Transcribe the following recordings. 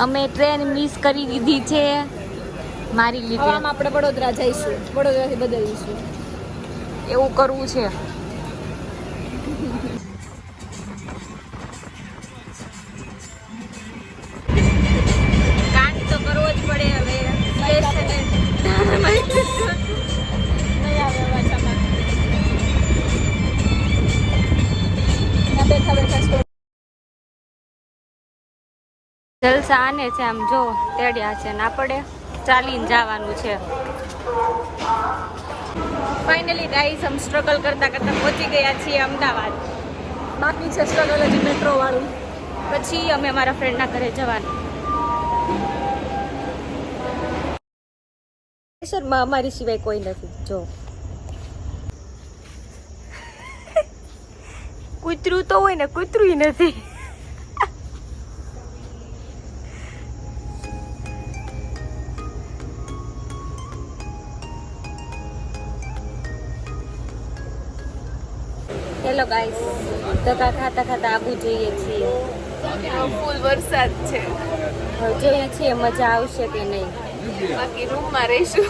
અમે train miss કરી દીધી છે મારી લીધે. આમ આપણે વડોદરા જઈશું, વડોદરાથી બદલીશું. એવું કરવું છે. કાંડ તો કરવો જ પડે હવે. નહીં આવે વાંચામાં. બેઠા બેઠા જલસા આને છે આમ જો તેડ્યા છે ના પડે ચાલીને જવાનું છે. ફાઇનલી ગાઈસ હમ સ્ટ્રગલ કરતા કરતા પહોંચી ગયા છીએ અમદાવાદ. બાકી છે સ્ટ્રગલ હજી મેટ્રો વાળું. પછી અમે અમારા ફ્રેન્ડના ઘરે જવાનું. સ્ટેશનમાં અમારી સિવાય કોઈ નથી. જો કૂતરું તો હોય ને કૂતરું નથી. હેલો ગાઈસ, ધક્કા ખાતા ખાતા આબુ જઈએ છીએ. ફૂલ વરસાદ છે. હવે જોઈએ છીએ મજા આવશે કે નહીં. બાકી રૂમમાં રહીશું.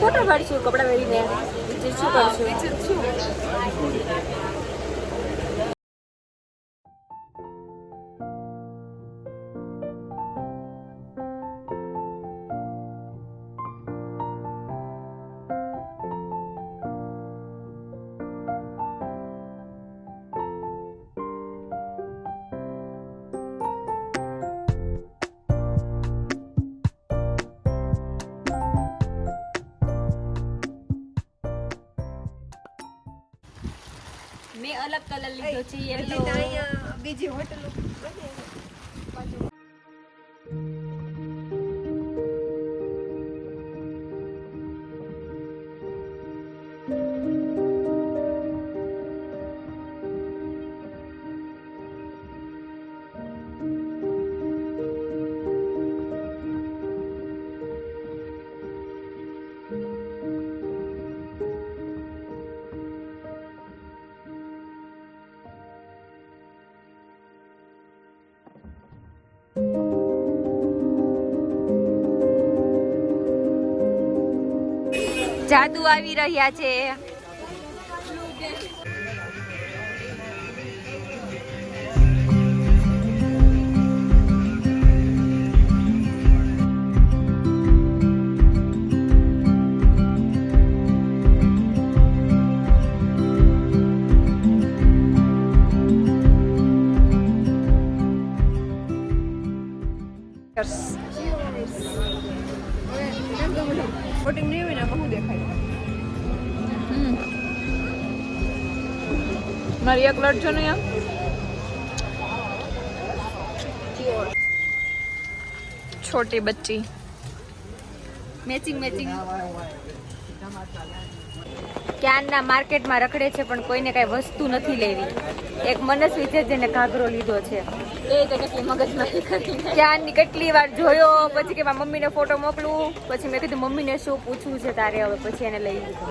ફોટો પાડીશું કપડાં પહેરીને. બીજું શું કરશું? બીજું શું? મેં અલગ કલર લીધો છે યેલો. બીજી હોટલ જાદુ આવી રહ્યા છે. બોટિંગ નહીં હોય ને બહુ દેખાય. મારી એક લટ છો ને યાર. છોટી બચ્ચી મેચિંગ ક્યારના માર્કેટમાં રખડે છે પણ કોઈને કઈ વસ્તુ નથી લેવી. એક મનસ્વી છે જેને ઘાઘરો લીધો છે. એ તો કેટલી મગજમારી કરી. ક્યારની કેટલી વાર જોયો, પછી કે મારા મમ્મીને ફોટો મોકલું, પછી મેં કીધું મમ્મીને શું પૂછવું છે તારે, હવે પછી એને લઈ લીધો.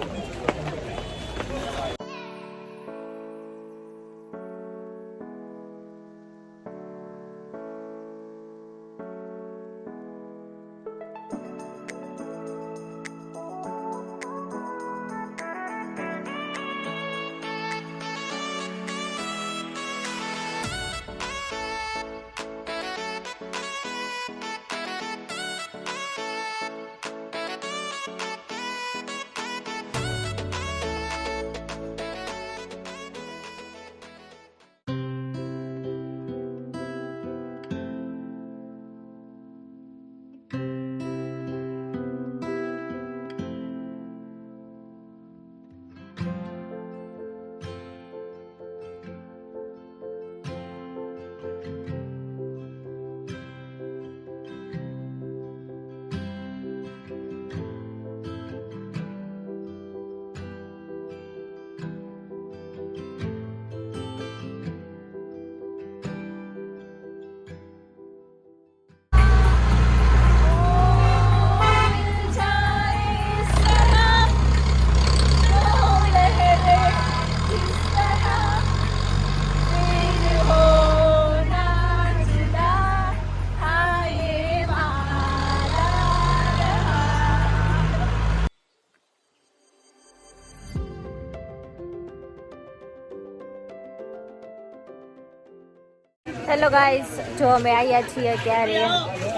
હેલો ગાઈસ, જો અમે આવ્યા છીએ ત્યારે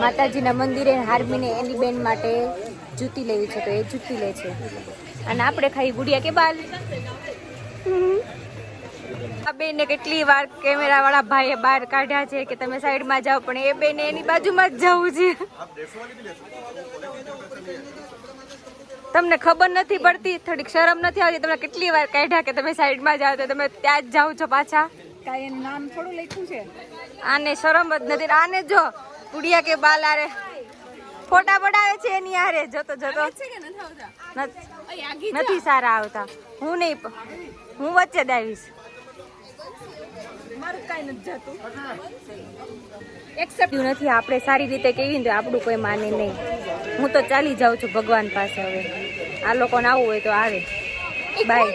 માતાજીના મંદિરે હાર્મીને એની બેન માટે જૂતી લેવી છે, તો એ જૂતી લે છે અને આપણે ખાઈ ગુડિયા કે બાલ. આ બેને કેટલી વાર કેમેરા વાળા ભાઈએ બહાર કાઢ્યા છે કે તમે સાઈડમાં જાઓ, પણ એ બેને એની બાજુમાં જ જવું છે. તમને ખબર નથી પડતી, થોડીક શરમ નથી આવતી? તમને કેટલી વાર કાઢ્યા કે તમે સાઈડમાં જાઓ તો તમે ત્યાં જ જાઓ છો પાછા. કાંઈ એનું નામ થોડું લખ્યું છે. આને શરમ જ નથી. આને જો ગુડિયા કે બાલ આરે ફોટા પડાવે છે એની હારે, જોતો જોતો નથી સારા આવતા. હું નહીં, હું વચ્ચે જ આવીશ. મારું કાંઈ નથી જતું. એક્સેપ્ટ નથી. આપણે સારી રીતે કહીએ ને તો આપણું કોઈ માને નહીં. હું તો ચાલી જાઉં છું ભગવાન પાસે. હવે આ લોકોને આવવું હોય તો આવે. બાય.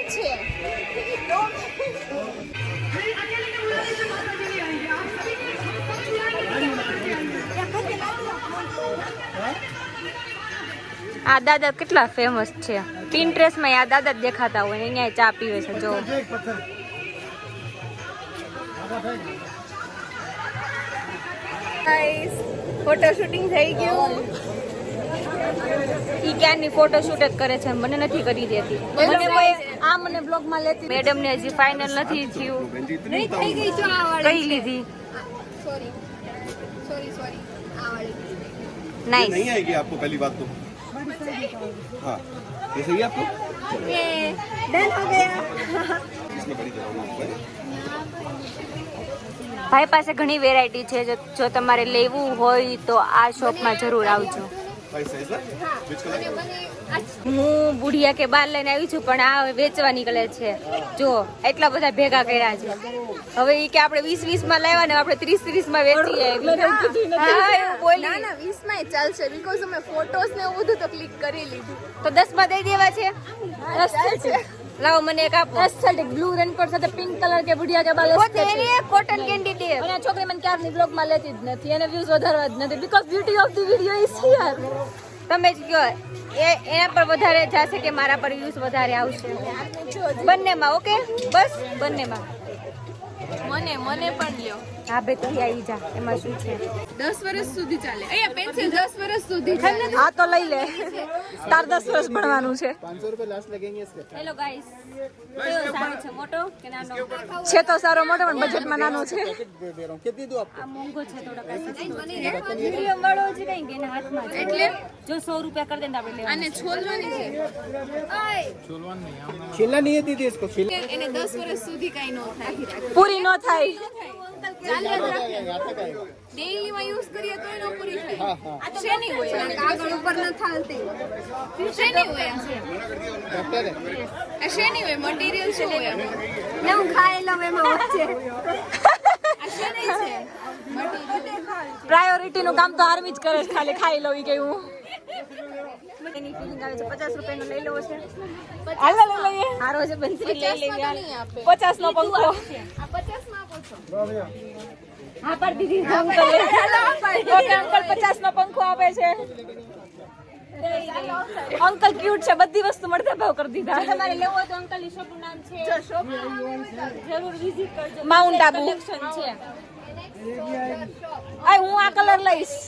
આ દાદા કેટલા ફેમસ છે. પિન્ટરેસ્ટમાં આ દાદા જ દેખાતા હોય ને અહીંયા ચા પીવે છે. જો ફોટો શૂટિંગ થઈ ગયું. ઈ ક્યાંની ફોટો શૂટ જ કરે છે, મને નથી કરી દેતી. મને બ્લોગમાં લેતી. મેડમ ને હજી ફાઇનલ નથી થયું. નહીં થઈ ગઈ જો આ વાળી. કઈ લીધી? સોરી સોરી આ વાળી. नाइस. नहीं आएगी आपको पहली बात तो हाँ ये सही है आपको ये डन हो गया. इसमें बड़ी जरूरत ભાઈ પાસે ઘણી વેરાયટી છે. જો તમારે લેવું હોય તો આ શોપમાં જરૂર આવજો. भाई साइज ना which color હું બુઢિયા કે બાર લઈને આવી છું, પણ આ વેચવા નીકળે છે. જો એટલા બધા ભેગા કર્યા છે. હવે ઈ કે આપણે 20-20 માં લાવ્યા ને આપણે 30-30 માં વેચી આવી. હા, એવું બોલી. ના ના 20 માં ચાલશે, બીકોઝ અમે ફોટોસ ને એવું બધું તો ક્લિક કરી લીધું. તો 10 માં દઈ દેવા છે. લાવો મને એક આપો. એસ્થેટિક બ્લુ રેનકોટ સાથે પિંક કલર કે બુઢિયા કે બાલ કોટન કેન્ડી દે. અને આ છોકરી મને ક્યારની બ્લોગમાં લેતી જ નથી, એને વ્યૂઝ વધારવા જ નથી, because beauty of the video is here. તમે જ કહો એના પર વધારે જશે કે મારા પર વ્યૂઝ વધારે આવશે? બંનેમાં. ઓકે, બસ બંનેમાં. મને પણ લ્યો. હા બે તું આવી જા, એમાં શું છે? 10 વર્ષ સુધી ચાલે. અહીંયા પેન્સિલ 10 વર્ષ સુધી ચાલે. આ તો લઈ લે, તાર 10 વર્ષ ભણવાનું છે. 500 रुपए लास्ट लगेंगे इसके હેલો ગાઈસ, કેવો સારો છે? મોટો કે નાનો? છે તો સારો મોટો, પણ બજેટમાં નાનો છે. दे रहा हूँ कितनी दूं आपको આ મોંઘો છે થોડો. મીડિયમ વાળો છે કઈ કે એના હાથમાં છે. એટલે જો 100 રૂપિયા કરી દે ને આપણે આને છોલવાની છે. छीलना नहीं है दीदी इसको छील એને 10 વર્ષ સુધી કઈ ન થાય. પૂરી ન થાય. ડેઈલી માં યુઝ કરીએ તો એનો પૂરી થાય. આ તો શેની હોય? કાગળ ઉપર ન થાલતી. શેની હોય? डॉक्टर है આ શેની હોય? મટીરીયલ શું હોય? ને હું ખાઈ લઉં એમાં વચ્ચે. આ શેની છે? પ્રાયોરિટી નું કામ તો આર્મી જ કરે છે, ખાલી ખાઈ લઉં ઈ કેવું. એની ફીલિંગ આવે છે. 50 રૂપિયાનો લઈ લેવો છે. હાલો લઈ લઈએ. હારો છે પેન્સિલ લઈ લેવી. 50 નો પંખો. આ 50 માં આપો છો. હા પાડી દીધી. ઓકે અંકલ 50 નો પંખો આપે છે. અંકલ ક્યુટ છે, બધી વસ્તુ મળતા ભાવ કરી દીધા. તમારે લેવો હોય તો અંકલની શોપનું નામ છે. જરૂર વિઝિટ કરજો. માઉન્ટ આબુ કલેક્શન છે. આ હું આ કલર લઈશ.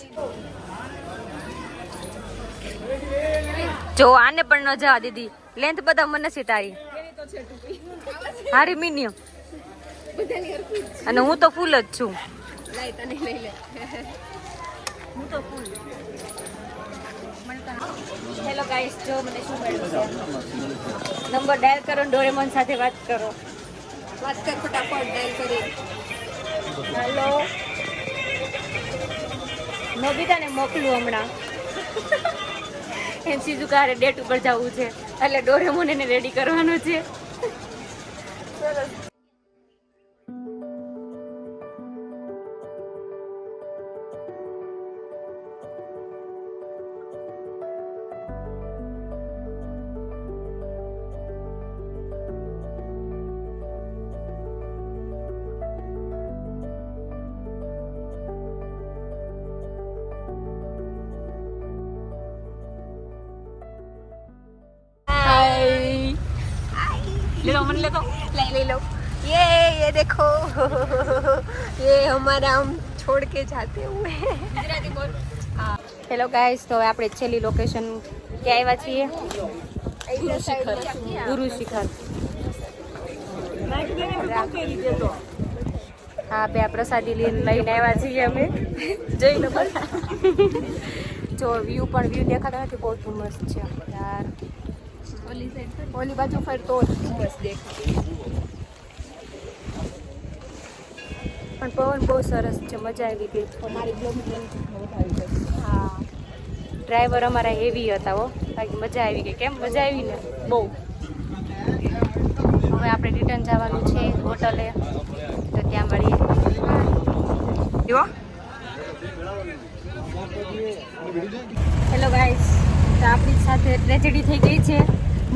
જો આને પણ ન જવા દીધી. લેન્થ બધા મને છે તારી. હારી મીડિયમ અને હું તો ફૂલ જ છું. લાઈ તને લઈ લે. હું તો ફૂલ. હેલો ગાઈસ, જો મને શું મળ્યું છે. નંબર ડાયલ કરો, ડોરેમોન સાથે વાત કરો. વાત કર ફટાફટ ડાયલ કરી. હેલો, નોબિતાને મોકલું હમણાં. એમ શિઝુકા ડેટ ઉપર જવું છે એટલે ડોરેમોન એને રેડી કરવાનું છે. ले लो, मन ले तो ले लो. ये देखो ये हमारा हम छोड़ के जाते हुए ગુજરાતી બોલ. હેલો ગાઈસ, તો હવે આપણે છેલ્લી લોકેશન ક્યાં આવ્યા છીએ? ગુરુ શિખર. હા બે આ પ્રસાદી લઈને આવ્યા છીએ અમે. જોઈ લો જો વ્યૂ પણ વ્યૂ દેખાતા નથી, બહુ ધુમ્મસ છે યાર. ओली बाजू पर तो बस देख પણ પવન બહુ સરસ છે, મજા આવી ગઈ. હા ડ્રાઈવર અમારા હેવી હતા હો, બાકી મજા આવી ગઈ. કેમ મજા આવી ને? બહુ. હવે આપણે રિટર્ન જવાનું છે હોટલે, તો ત્યાં મળીએ. હેલો ગાઈસ, તો આપણી સાથે ટ્રેજેડી થઈ ગઈ છે.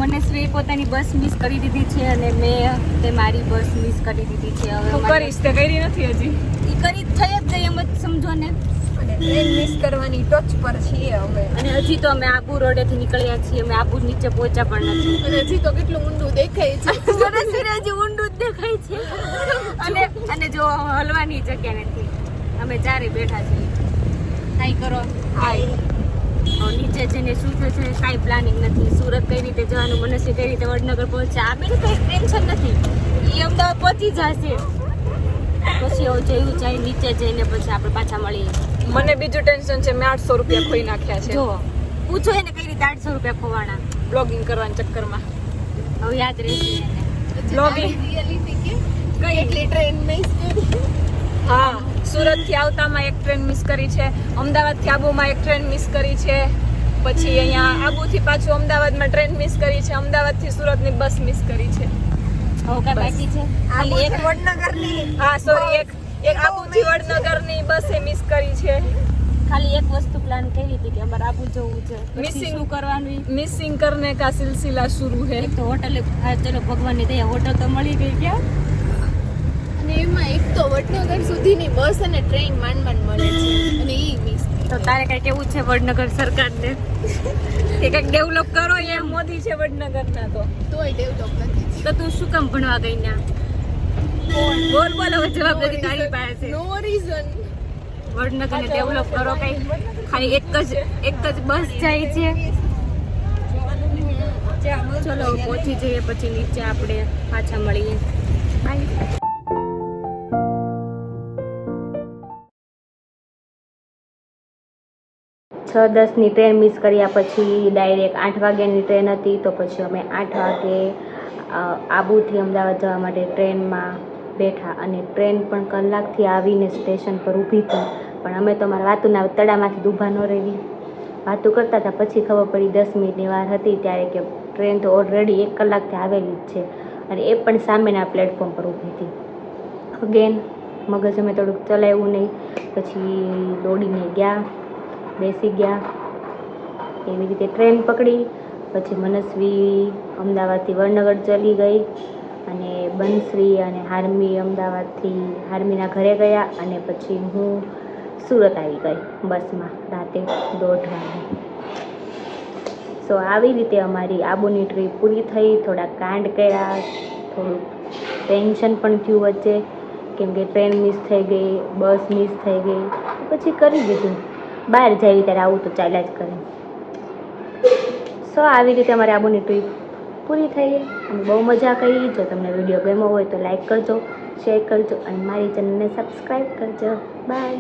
મનસ્વીએ પોતાની બસ મિસ કરી દીધી છે અને મેં તે મારી બસ મિસ કરી દીધી છે. હવે કરીશ તે કરી નથી હજી. ઈ કરી થઈ જ ગઈ, એમ જ સમજો ને. અને ટ્રેન મિસ કરવાની ટચ પર છીએ અમે. અને હજી તો અમે આબુ રોડેથી નીકળ્યા છીએ, અમે આબુ નીચે પહોંચ્યા પણ નથી. અને હજી તો કેટલું ઊંડું દેખાય છે. મનસ્વીને હજી ઊંડું જ દેખાય છે. અને જો હલવાની જગ્યા નથી, અમે ચારે બેઠા છીએ. કાંઈ કરો નીચે જઈને શું થશે કાંઈ પ્લાનિંગ નથી. સુરત કઈ રીતે જવાનું, મનસ્વી કઈ રીતે વડનગર પહોંચ્યા, આપણે કઈ ટેન્શન નથી. એ અમદાવાદ પહોંચી જશે. પછી હવે જેવું જાય નીચે જઈને પછી આપણે પાછા મળીએ. મને બીજું ટેન્શન છે, મેં 800 રૂપિયા ખોઈ નાખ્યા છે જો પૂછો એને કઈ રીતે 800 રૂપિયા ખોવાના બ્લોગિંગ કરવાના ચક્કરમાં. હવે યાદ રહેશે એને. બ્લોગિંગ કેટલી ટ્રેન મિસ કરી. હા, સુરત થી આવતામાં એક ટ્રેન મિસ કરી છે, અમદાવાદ થી આબુમાં એક ટ્રેન મિસ કરી છે, પછી અહીંયા આબુ થી પાછું અમદાવાદમાં ટ્રેન મિસ કરી છે, અમદાવાદ થી સુરત ની બસ મિસ કરી છે. હવે કાંઈ બાકી છે? ખાલી એક વડનગરની હા સોરી, એક આબુ થી વડનગર ની બસે મિસ કરી છે. ખાલી એક વસ્તુ પ્લાન કરી હતી કે અમારે આબુ જવું છે. Missing. શું કરવાનું? મિસિંગ કરને કા સિલસિલા શુरू है. એક તો હોટલે ચલો ભગવાનની દયા હોટલ તો મળી ગઈ. ક્યાં? અને એમાં એક તો વડનગર સુધીની બસ અને ટ્રેન માંડ મળે છે અને ઈ મિસ. તો તારે કઈ કેવું છે વડનગર સરકારને કે કઈક ડેવલપ કરો? એમ મોદી છે વડનગરના તો. તોય ડેવલપ નથી. તો તું શું કામ ભણવા ગઈ ના? બોલ બોલ, હવે જવાબદારી તારી પાસે. નો રીઝન. વડનગરને ડેવલપ કરો કઈ. ખાલી એક જ બસ જાય છે. ચલો પહોંચી જઈએ, પછી નીચે આપણે પાછા મળીએ. બાય. 6:10ની ટ્રેન મિસ કર્યા પછી ડાયરેક્ટ 8 વાગ્યાની ટ્રેન હતી, તો પછી અમે 8 વાગે આબુથી અમદાવાદ જવા માટે ટ્રેનમાં બેઠા. અને ટ્રેન પણ કલાકથી આવીને સ્ટેશન પર ઊભી હતી, પણ અમે તો અમારા વાતુના તળામાંથી ઊભા ન રહી. વાતું કરતા હતા, પછી ખબર પડી 10 મિનિટની વાર હતી ત્યારે કે ટ્રેન તો ઓલરેડી 1 કલાકથી આવેલી જ છે, અને એ પણ સામેના પ્લેટફોર્મ પર ઊભી હતી. અગેન મગજ અમે થોડુંક ચલાવ્યું નહીં, પછી દોડીને ગયા, બેસી ગયા. એવી રીતે ટ્રેન પકડી. પછી મનસ્વી અમદાવાદથી વડનગર ચલી ગઈ, અને બંશ્રી અને હાર્મી અમદાવાદથી હાર્મીના ઘરે ગયા, અને પછી હું સુરત આવી ગઈ બસમાં રાતે 1:30 વાગે. સો આવી રીતે અમારી આબુની ટ્રીપ પૂરી થઈ. થોડા કાંડ કર્યા, થોડું ટેન્શન પણ થયું વચ્ચે, કેમ કે ટ્રેન મિસ થઈ ગઈ, બસ મિસ થઈ ગઈ. પછી કરી દીધું, બહાર જાય ત્યારે આવું તો ચાલ્યા જ કરે. સો આવી રીતે અમારે આબુની ટ્રીપ પૂરી થઈ અને બહુ મજા કરી. જો તમને વિડીયો ગમ્યો હોય તો લાઈક કરજો, શેર કરજો અને મારી ચેનલને સબસ્ક્રાઈબ કરજો. બાય.